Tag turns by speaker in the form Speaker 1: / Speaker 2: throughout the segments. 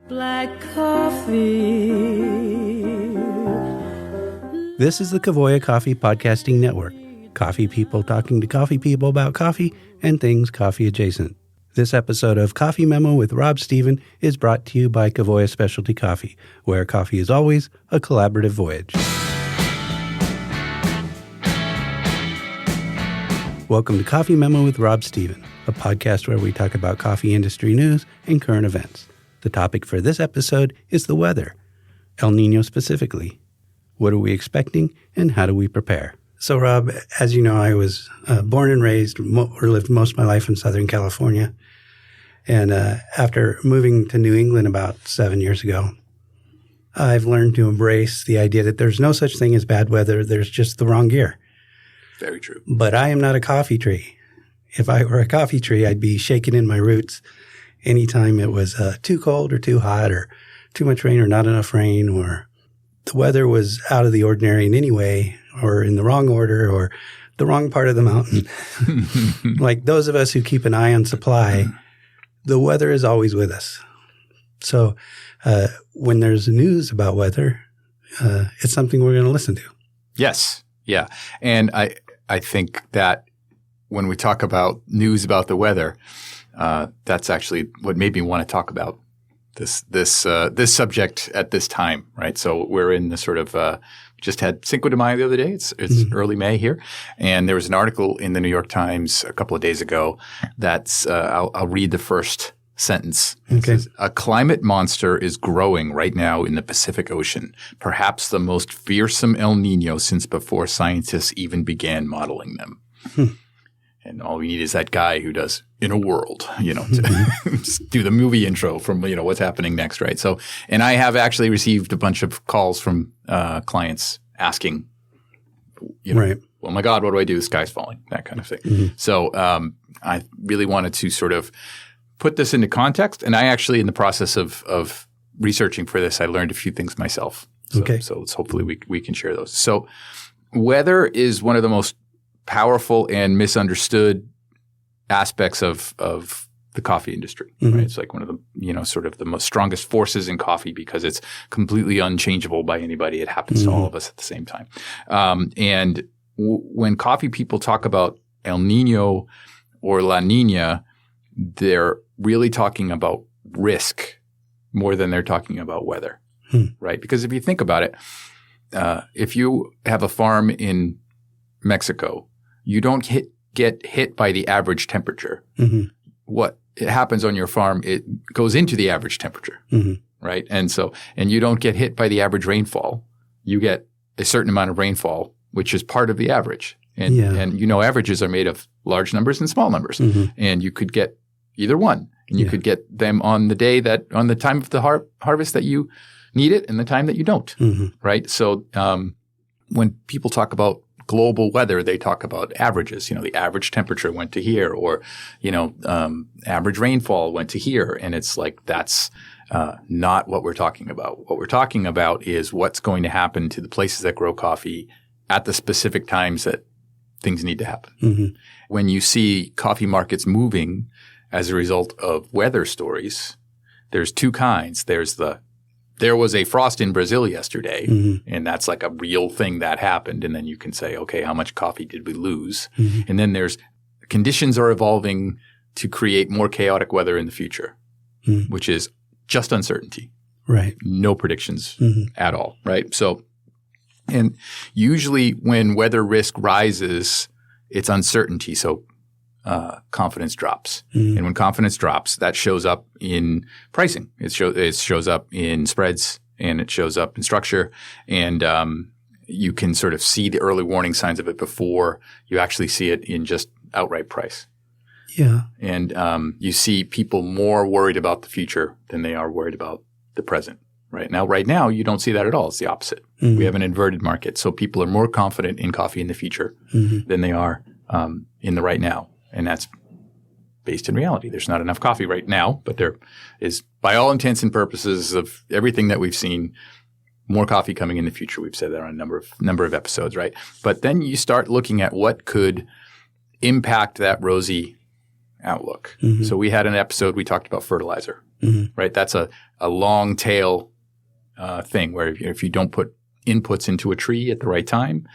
Speaker 1: Black coffee.
Speaker 2: This is the Kavoya Coffee Podcasting Network. Coffee people talking to coffee people about coffee and things coffee adjacent. This episode of Coffee Memo with Rob Stephen is brought to you by Kavoya Specialty Coffee, where coffee is always a collaborative voyage. Welcome to Coffee Memo with Rob Stephen, a podcast where we talk about coffee industry news and current events. The topic for this episode is the weather, El Nino specifically. What are we expecting and how do we prepare? So, Rob, as you know, I was born and raised or lived most of my life in Southern California. And after moving to New England about 7 years ago, I've learned to embrace the idea that there's no such thing as bad weather. There's just the wrong gear.
Speaker 3: Very true.
Speaker 2: But I am not a coffee tree. If I were a coffee tree, I'd be shaking in my roots anytime it was too cold or too hot or too much rain or not enough rain or the weather was out of the ordinary in any way or in the wrong order or the wrong part of the mountain. Like those of us who keep an eye on supply, the weather is always with us. So when there's news about weather, it's something we're going to listen to.
Speaker 3: Yes. Yeah. And I think that when we talk about news about the weather, that's actually what made me want to talk about this subject at this time, right? So we're in the sort of just had Cinco de Mayo the other day. It's early May here, and there was an article in the New York Times a couple of days ago that's I'll read the first sentence. It says, a climate monster is growing right now in the Pacific Ocean, perhaps the most fearsome El Nino since before scientists even began modeling them. And all we need is that guy who does In a World, to do the movie intro from, what's happening next, right? So, and I have actually received a bunch of calls from clients asking,
Speaker 2: right.
Speaker 3: Oh my God, what do I do? The sky's falling, that kind of thing. Mm-hmm. So I really wanted to sort of put this into context. And I actually, in the process of researching for this, I learned a few things myself. So hopefully we can share those. So weather is one of the most powerful and misunderstood aspects of the coffee industry. Mm-hmm. Right? It's like one of the, sort of the most strongest forces in coffee because it's completely unchangeable by anybody. It happens to all of us at the same time. And when coffee people talk about El Niño or La Niña, they're really talking about risk more than they're talking about weather, right? Because if you think about it, if you have a farm in Mexico, you don't get hit by the average temperature. Mm-hmm. What happens on your farm, it goes into the average temperature, right? And you don't get hit by the average rainfall. You get a certain amount of rainfall, which is part of the average. And averages are made of large numbers and small numbers. Mm-hmm. And you could get either one. And you could get them on the time of the harvest that you need it and the time that you don't, right? So when people talk about global weather, they talk about averages. The average temperature went to here or, average rainfall went to here. And it's like that's not what we're talking about. What we're talking about is what's going to happen to the places that grow coffee at the specific times that things need to happen. Mm-hmm. When you see coffee markets moving as a result of weather stories, there's two kinds. There was a frost in Brazil yesterday, and that's like a real thing that happened. And then you can say, okay, how much coffee did we lose? Mm-hmm. And then there's conditions are evolving to create more chaotic weather in the future, which is just uncertainty.
Speaker 2: Right. No
Speaker 3: predictions at all, right? So, and usually when weather risk rises, it's uncertainty. So confidence drops. And when confidence drops, that shows up in pricing. It shows up in spreads and it shows up in structure. And you can sort of see the early warning signs of it before you actually see it in just outright price.
Speaker 2: Yeah.
Speaker 3: And you see people more worried about the future than they are worried about the present. Right now, you don't see that at all. It's the opposite. We have an inverted market. So people are more confident in coffee in the future than they are in the right now. And that's based in reality. There's not enough coffee right now, but there is, by all intents and purposes of everything that we've seen, more coffee coming in the future. We've said that on a number of episodes, right? But then you start looking at what could impact that rosy outlook. So we had an episode we talked about fertilizer, right? That's a long tail thing where if you don't put inputs into a tree at the right time,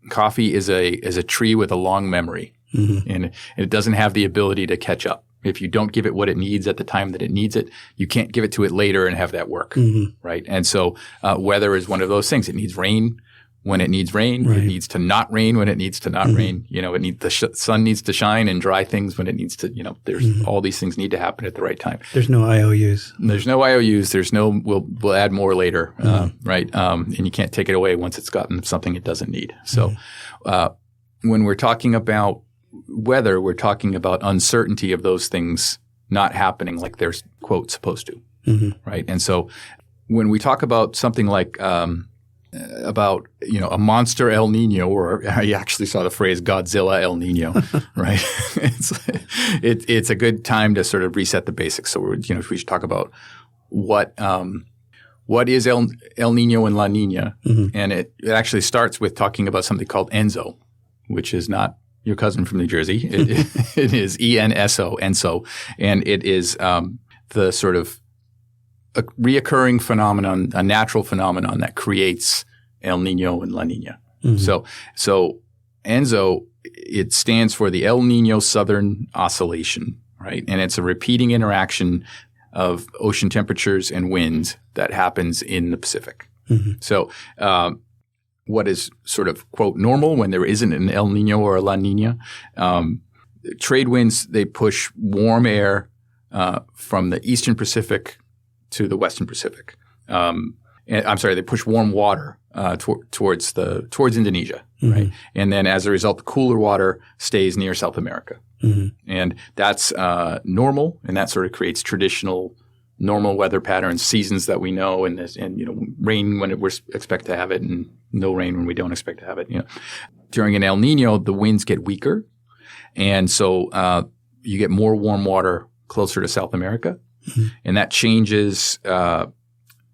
Speaker 3: coffee is a tree with a long memory, and it doesn't have the ability to catch up. If you don't give it what it needs at the time that it needs it, you can't give it to it later and have that work, right? And so weather is one of those things. It needs rain when it needs rain. Right. It needs to not rain when it needs to not rain. The sun needs to shine and dry things when it needs to. There's all these things need to happen at the right time.
Speaker 2: There's no IOUs.
Speaker 3: There's no IOUs. There's no. We'll add more later, right? And you can't take it away once it's gotten something it doesn't need. So when we're talking about weather, we're talking about uncertainty of those things not happening like they're quote supposed to, right? And so when we talk about something like about a monster El Nino, or I actually saw the phrase Godzilla El Nino, right? It's a good time to sort of reset the basics. So we should talk about what is El Niño and La Niña, and it actually starts with talking about something called ENSO, which is not your cousin from New Jersey. It is ENSO, ENSO, and it is the sort of a reoccurring phenomenon, a natural phenomenon that creates El Niño and La Niña. So ENSO, it stands for the El Niño Southern Oscillation, right? And it's a repeating interaction of ocean temperatures and winds that happens in the Pacific. So what is sort of, quote, normal when there isn't an El Niño or a La Niña, trade winds, they push warm air from the eastern Pacific to the western Pacific. They push warm water towards Indonesia, right? And then as a result, the cooler water stays near South America. And that's normal, and that sort of creates traditional normal weather patterns, seasons that we know, and rain when we expect to have it, and no rain when we don't expect to have it. During an El Niño, the winds get weaker, and so you get more warm water closer to South America, and that changes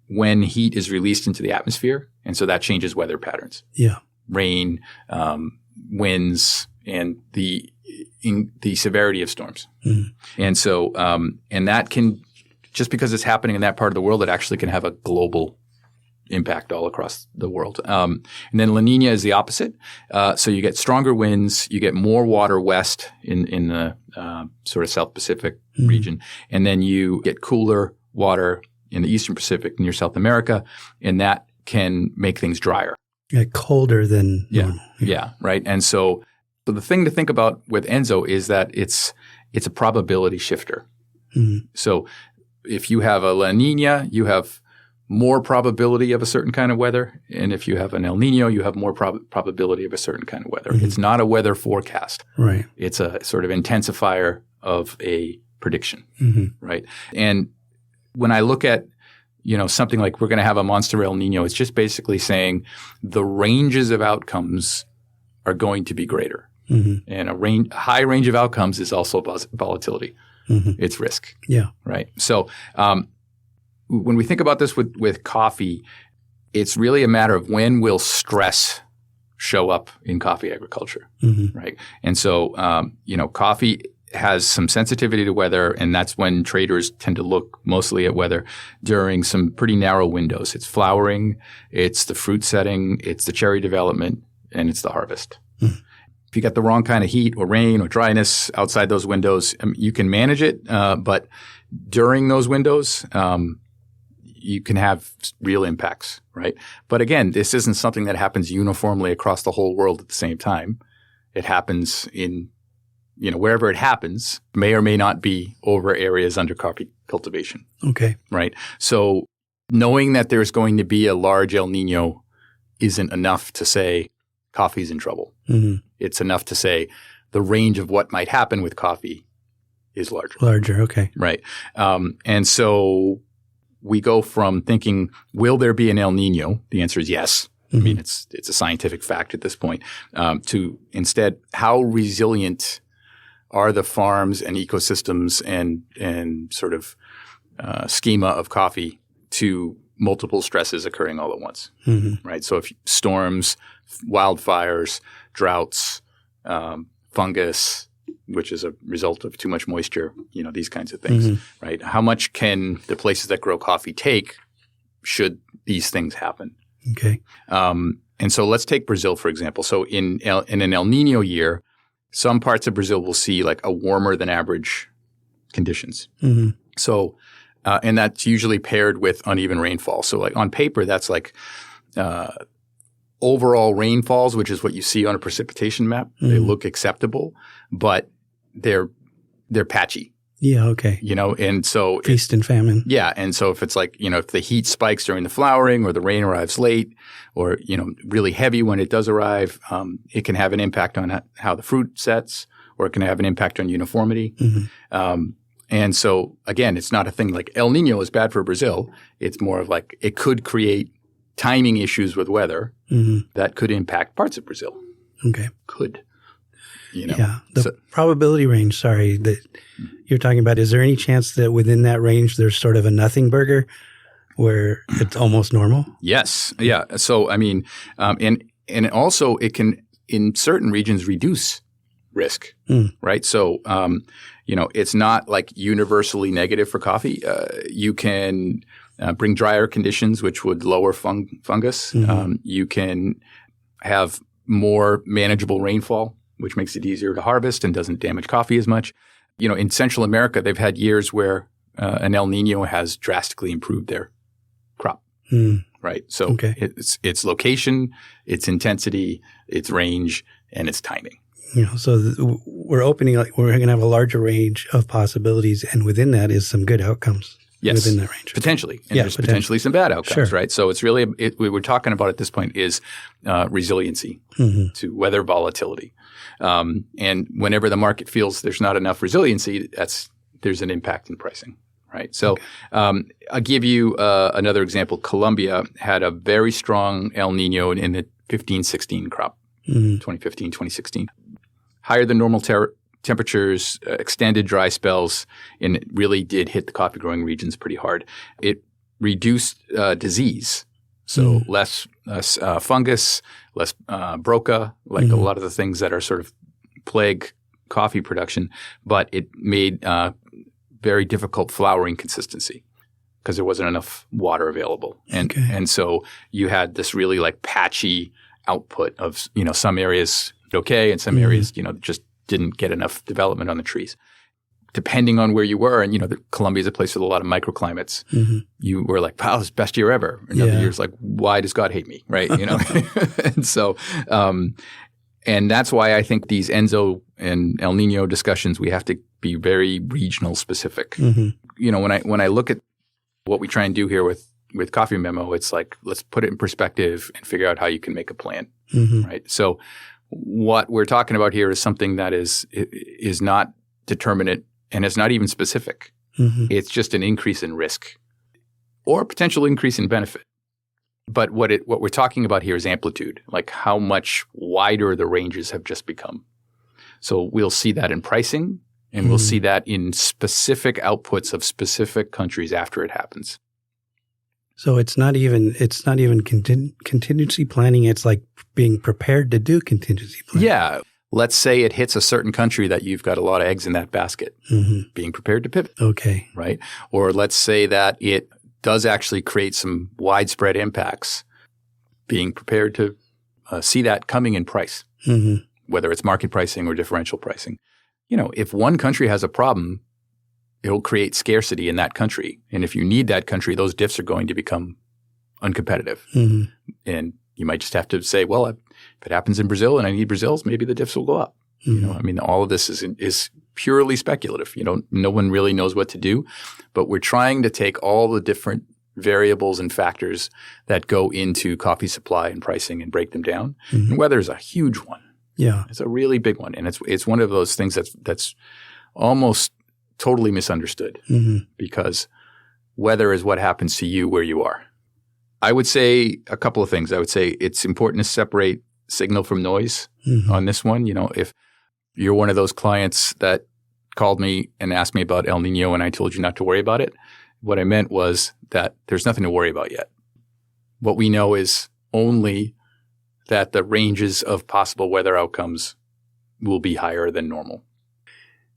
Speaker 3: when heat is released into the atmosphere, and so that changes weather patterns. Yeah, rain, winds, and the severity of storms. And so and that can, just because it's happening in that part of the world, it actually can have a global impact all across the world. And then La Niña is the opposite. So you get stronger winds, you get more water west in the sort of South Pacific region, and then you get cooler water in the Eastern Pacific near South America, and that can make things drier.
Speaker 2: Colder than normal.
Speaker 3: Yeah, right. And so the thing to think about with ENSO is that it's a probability shifter. So if you have a La Niña, you have more probability of a certain kind of weather, and if you have an El Niño, you have more probability of a certain kind of weather. It's not a weather forecast. Right. It's a sort of intensifier of a prediction. Right. And when I look at something like we're going to have a monster El Niño, it's just basically saying the ranges of outcomes are going to be greater. And a high range of outcomes is also volatility. It's risk. Yeah. Right. So when we think about this with coffee, it's really a matter of when will stress show up in coffee agriculture. Right. And so coffee has some sensitivity to weather, and that's when traders tend to look mostly at weather during some pretty narrow windows. It's flowering, it's the fruit setting, it's the cherry development, and it's the harvest. If you got the wrong kind of heat or rain or dryness outside those windows, you can manage it, but during those windows, you can have real impacts, right? But again, this isn't something that happens uniformly across the whole world at the same time. It happens in wherever it happens, may or may not be over areas under coffee cultivation. Okay. Right. So knowing that there's going to be a large El Niño isn't enough to say coffee's in trouble. It's enough to say the range of what might happen with coffee is larger. Okay. Right. And so we go from thinking, will there be an El Niño? The answer is yes. I mean, it's a scientific fact at this point. To instead, how resilient are the farms and ecosystems and sort of schema of coffee to multiple stresses occurring all at once, right? So if storms, wildfires, droughts, fungus, which is a result of too much moisture, these kinds of things, right? How much can the places that grow coffee take should these things happen?
Speaker 2: Okay.
Speaker 3: And so let's take Brazil, for example. So in an El Nino year, some parts of Brazil will see like a warmer than average conditions. So, and that's usually paired with uneven rainfall. So like on paper, that's like overall rainfalls, which is what you see on a precipitation map. They look acceptable, but they're patchy.
Speaker 2: Yeah. Okay.
Speaker 3: And so
Speaker 2: feast and famine.
Speaker 3: Yeah. And so if it's like, if the heat spikes during the flowering or the rain arrives late or, really heavy when it does arrive, it can have an impact on how the fruit sets, or it can have an impact on uniformity. And so again, it's not a thing like El Nino is bad for Brazil. It's more of like it could create timing issues with weather that could impact parts of Brazil.
Speaker 2: Okay.
Speaker 3: Could.
Speaker 2: Yeah. The probability range, that you're talking about, is there any chance that within that range there's sort of a nothing burger where it's almost normal?
Speaker 3: Yes. Yeah. So, I mean, and also it can, in certain regions, reduce risk, right? So, it's not like universally negative for coffee. You can bring drier conditions, which would lower fungus. You can have more manageable rainfall, which makes it easier to harvest and doesn't damage coffee as much. In Central America, they've had years where an El Nino has drastically improved their crop, right? So it's location, its intensity, its range, and its timing.
Speaker 2: So we're going to have a larger range of possibilities, and within that is some good outcomes.
Speaker 3: Yes,
Speaker 2: within that range.
Speaker 3: Potentially. And there's potentially some bad outcomes, right? So it's really we were talking about at this point is resiliency to weather volatility. And whenever the market feels there's not enough resiliency, there's an impact in pricing, right? So I'll give you another example. Colombia had a very strong El Nino in the 15-16 crop, 2015, 2016. Higher than normal temperatures, extended dry spells, and it really did hit the coffee growing regions pretty hard. It reduced disease, so less fungus, less broca, like a lot of the things that are sort of plague coffee production, but it made very difficult flowering consistency because there wasn't enough water available. And so you had this really like patchy output of, some areas okay and some areas, just didn't get enough development on the trees. Depending on where you were, and Colombia is a place with a lot of microclimates, you were like, wow, this is the best year ever. In other years, like, why does God hate me, right? And so, and that's why I think these Enzo and El Nino discussions, we have to be very regional specific. When I look at what we try and do here with Coffee Memo, it's like, let's put it in perspective and figure out how you can make a plan, right? So what we're talking about here is something that is not determinate and is not even specific. It's just an increase in risk or a potential increase in benefit. But what we're talking about here is amplitude, like how much wider the ranges have just become. So we'll see that in pricing, and we'll see that in specific outputs of specific countries after it happens.
Speaker 2: So it's not even contingency planning. It's like being prepared to do contingency planning.
Speaker 3: Yeah. Let's say it hits a certain country that you've got a lot of eggs in that basket. Being prepared to pivot.
Speaker 2: Okay.
Speaker 3: Right? Or let's say that it does actually create some widespread impacts. Being prepared to see that coming in price, whether it's market pricing or differential pricing. If one country has a problem, it'll create scarcity in that country. And if you need that country, those diffs are going to become uncompetitive. And you might just have to say, well, if it happens in Brazil and I need Brazil's, maybe the diffs will go up. All of this is purely speculative. No one really knows what to do, but we're trying to take all the different variables and factors that go into coffee supply and pricing and break them down. And weather is a huge one.
Speaker 2: Yeah.
Speaker 3: It's a really big one. And it's one of those things that's almost totally misunderstood because weather is what happens to you where you are. I would say a couple of things. I would say it's important to separate signal from noise on this one. If you're one of those clients that called me and asked me about El Nino and I told you not to worry about it, what I meant was that there's nothing to worry about yet. What we know is only that the ranges of possible weather outcomes will be higher than normal.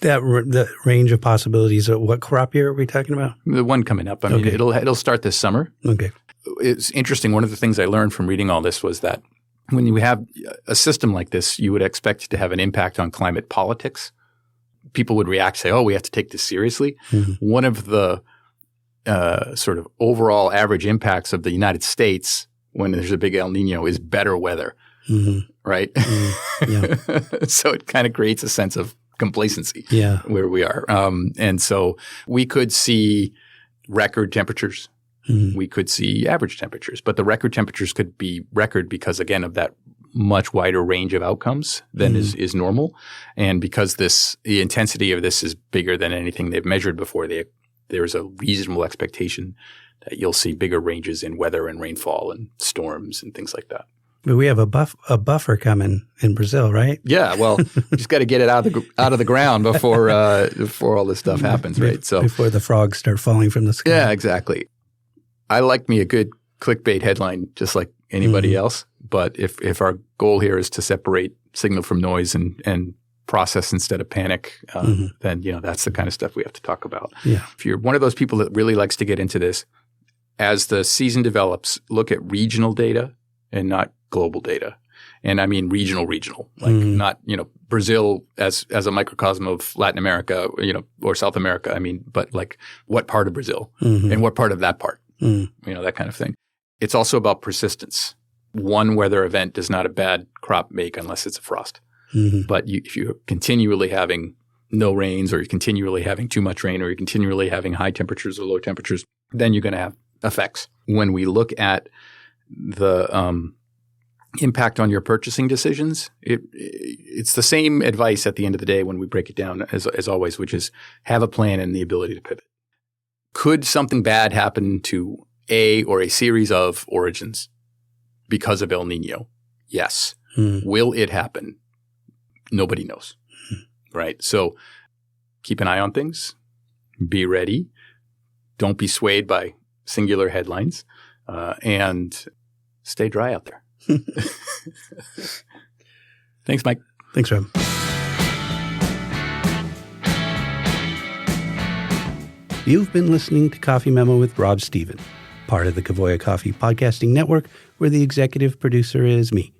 Speaker 2: the range of possibilities. What crop year are we talking about?
Speaker 3: The one coming up. I mean, it'll start this summer.
Speaker 2: Okay.
Speaker 3: It's interesting. One of the things I learned from reading all this was that when you have a system like this, you would expect it to have an impact on climate politics. People would react, say, "Oh, we have to take this seriously." Mm-hmm. One of the sort of overall average impacts of the United States when there's a big El Nino is better weather, right? Mm-hmm. Yeah. So it kind of creates a sense of complacency where we are. And so we could see record temperatures. Mm-hmm. We could see average temperatures, but the record temperatures could be record because, again, of that much wider range of outcomes than is normal. And because the intensity of this is bigger than anything they've measured before, there's a reasonable expectation that you'll see bigger ranges in weather and rainfall and storms and things like that.
Speaker 2: But we have a buffer coming in Brazil, right?
Speaker 3: Yeah, well, we just got to get it out of the ground before all this stuff happens, right? So
Speaker 2: before the frogs start falling from the sky.
Speaker 3: Yeah, exactly. I like me a good clickbait headline, just like anybody else. But if our goal here is to separate signal from noise and process instead of panic, then that's the kind of stuff we have to talk about.
Speaker 2: Yeah.
Speaker 3: If you're one of those people that really likes to get into this, as the season develops, look at regional data and not global data. And I mean regional, like not Brazil as a microcosm of Latin America, or South America. I mean, but like what part of Brazil and what part of that part. That kind of thing. It's also about persistence. One weather event does not a bad crop make unless it's a frost. Mm-hmm. But if you're continually having no rains, or you're continually having too much rain, or you're continually having high temperatures or low temperatures, then you're going to have effects. When we look at the impact on your purchasing decisions, it's the same advice at the end of the day when we break it down as always, which is have a plan and the ability to pivot. Could something bad happen to a or a series of origins because of El Nino? Yes. Will it happen? Nobody knows, right? So keep an eye on things. Be ready. Don't be swayed by singular headlines, and stay dry out there. Thanks, Mike.
Speaker 2: Thanks, Rob. You've been listening to Coffee Memo with Rob Stephen, part of the Kavoya Coffee Podcasting Network, where the executive producer is me,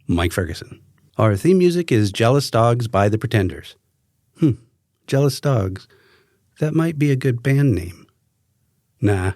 Speaker 2: Mike Ferguson. Our theme music is Jealous Dogs by The Pretenders. Jealous Dogs. That might be a good band name. Nah.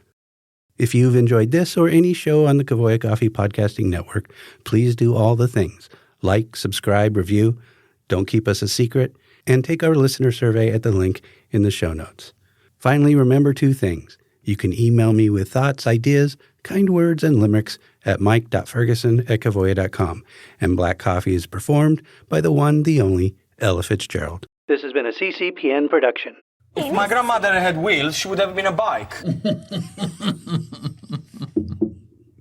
Speaker 2: If you've enjoyed this or any show on the Kavoya Coffee Podcasting Network, please do all the things. Like, subscribe, review, don't keep us a secret, and take our listener survey at the link in the show notes. Finally, remember 2 things. You can email me with thoughts, ideas, kind words, and limericks at mike.ferguson@kavoya.com. And Black Coffee is performed by the one, the only, Ella Fitzgerald. This has been a CCPN production.
Speaker 4: If my grandmother had wheels, she would have been a bike.